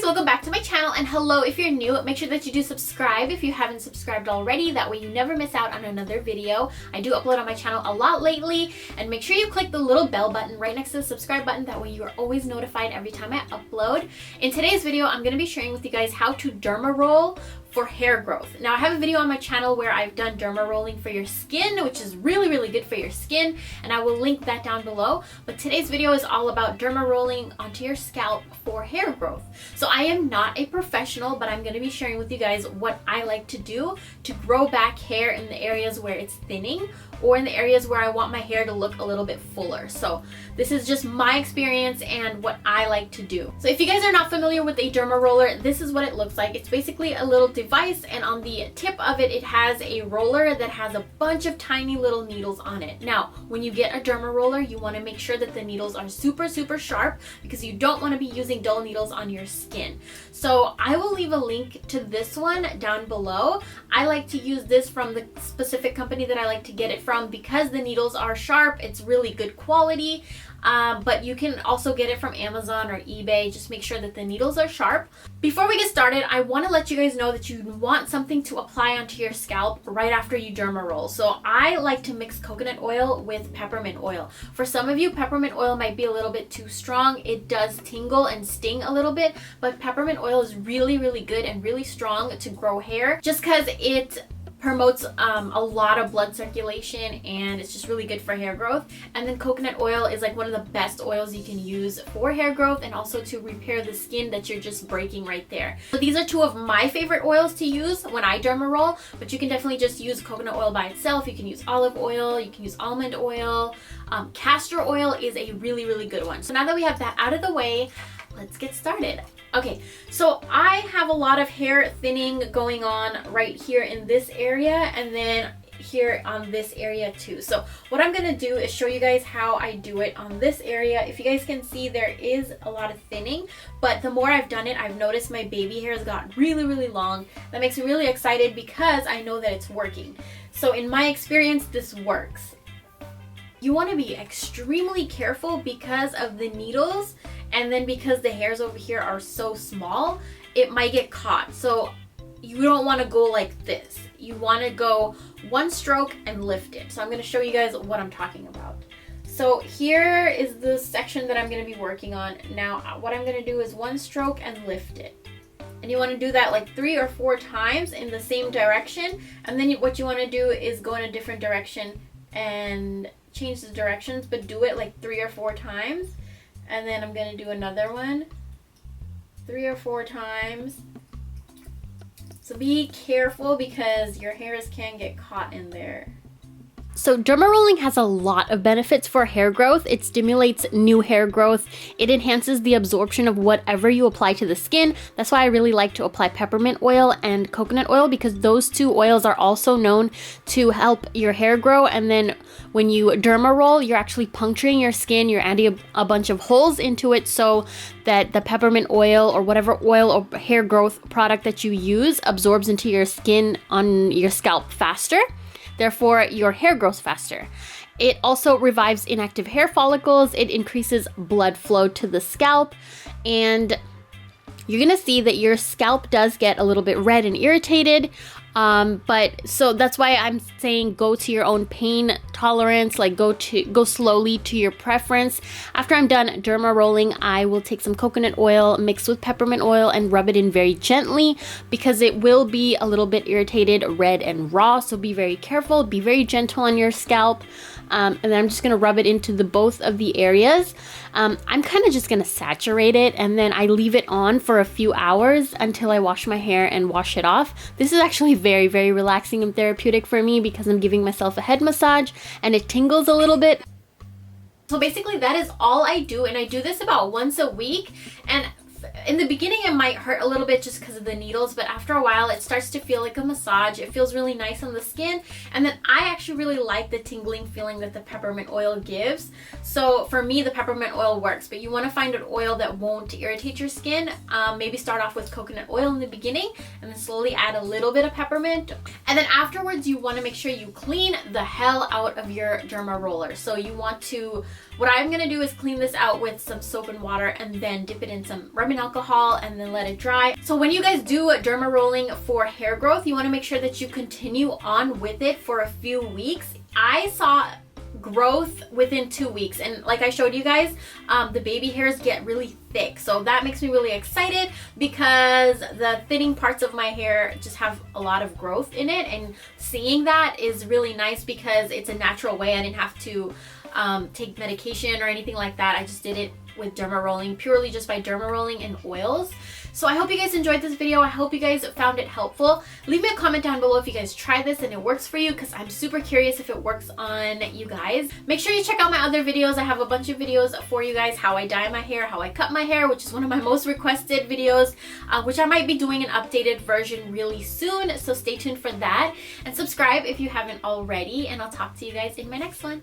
welcome back to my channel, and hello if you're new. Make sure that you do subscribe if you haven't subscribed already. That way you never miss out on another video. I do upload on my channel a lot lately, and make sure you click the little bell button right next to the subscribe button. That way you are always notified every time I upload. In today's video, I'm going to be sharing with you guys how to derma roll for hair growth. Now, I have a video on my channel where I've done derma rolling for your skin, which is really good for your skin, and I will link that down below. But today's video is all about derma rolling onto your scalp for hair growth. So I am not a professional, but I'm going to be sharing with you guys what I like to do to grow back hair in the areas where it's thinning or in the areas where I want my hair to look a little bit fuller. So this is just my experience and what I like to do. So if you guys are not familiar with a derma roller, this is what it looks like. It's basically a little device, and on the tip of it, it has a roller that has a bunch of tiny little needles on it. Now, when you get a derma roller, you want to make sure that the needles are super sharp, because you don't want to be using dull needles on your skin. So I will leave a link to this one down below. I like to use this from the specific company that I like to get it from because the needles are sharp. It's really good quality. But you can also get it from Amazon or eBay. Just make sure that the needles are sharp. Before we get started, I want to let you guys know that you want something to apply onto your scalp right after you derma roll. So I like to mix coconut oil with peppermint oil. For some of you, peppermint oil might be a little bit too strong. It does tingle and sting a little bit, but peppermint oil is really good and really strong to grow hair, just because it promotes a lot of blood circulation, and it's just really good for hair growth. And then coconut oil is like one of the best oils you can use for hair growth and also to repair the skin that you're just breaking right there. So these are two of my favorite oils to use when I derma roll, but you can definitely just use coconut oil by itself. You can use olive oil, you can use almond oil. Castor oil is a really good one. So now that we have that out of the way, let's get started. Okay, so I have a lot of hair thinning going on right here in this area, and then here on this area too. So what I'm gonna do is show you guys how I do it on this area. If you guys can see, there is a lot of thinning, but the more I've done it, I've noticed my baby hairs got really long. That makes me really excited because I know that it's working. So in my experience, this works. You want to be extremely careful because of the needles, and then because the hairs over here are so small, it might get caught. So you don't want to go like this. You want to go one stroke and lift it. So I'm going to show you guys what I'm talking about. So here is the section that I'm going to be working on. Now what I'm going to do is one stroke and lift it. And you want to do that like 3 or 4 times in the same direction. And then what you want to do is go in a different direction and change the directions, but do it like 3 or 4 times. And then I'm going to do another one 3 or 4 times. So be careful because your hairs can get caught in there. So derma rolling has a lot of benefits for hair growth. It stimulates new hair growth. It enhances the absorption of whatever you apply to the skin. That's why I really like to apply peppermint oil and coconut oil, because those two oils are also known to help your hair grow. And then when you derma roll, you're actually puncturing your skin. You're adding a bunch of holes into it so that the peppermint oil or whatever oil or hair growth product that you use absorbs into your skin on your scalp faster. Therefore, your hair grows faster. It also revives inactive hair follicles. It increases blood flow to the scalp, and you're gonna see that your scalp does get a little bit red and irritated. So that's why I'm saying go to your own pain tolerance, like go slowly to your preference. After I'm done derma rolling, I will take some coconut oil mixed with peppermint oil and rub it in very gently, because it will be a little bit irritated, red and raw. So be very careful, be very gentle on your scalp. And then I'm just gonna rub it into both of the areas. I'm kind of just gonna saturate it, and then I leave it on for a few hours until I wash my hair and wash it off. This is actually very relaxing and therapeutic for me because I'm giving myself a head massage and it tingles a little bit. So basically that is all I do, and I do this about once a week. And in the beginning it might hurt a little bit just because of the needles, but after a while it starts to feel like a massage. It feels really nice on the skin, and then I actually really like the tingling feeling that the peppermint oil gives. So for me, the peppermint oil works, but you want to find an oil that won't irritate your skin. Maybe start off with coconut oil in the beginning and then slowly add a little bit of peppermint, and then afterwards you want to make sure you clean the hell out of your derma roller. So you want to what I'm gonna do is clean this out with some soap and water and then dip it in some rubbing alcohol and then let it dry. So when you guys do derma rolling for hair growth, you want to make sure that you continue on with it for a few weeks. I saw growth within 2 weeks, and like I showed you guys, the baby hairs get really thick, so that makes me really excited because the thinning parts of my hair just have a lot of growth in it, and seeing that is really nice because it's a natural way. I didn't have to take medication or anything like that. I just did it with derma rolling, purely just by derma rolling and oils. So I hope you guys enjoyed this video. I hope you guys found it helpful. Leave me a comment down below if you guys try this and it works for you, because I'm super curious if it works on you guys. Make sure you check out my other videos. I have a bunch of videos for you guys, how I dye my hair, how I cut my hair, which is one of my most requested videos, which I might be doing an updated version really soon. So stay tuned for that, and subscribe if you haven't already, and I'll talk to you guys in my next one.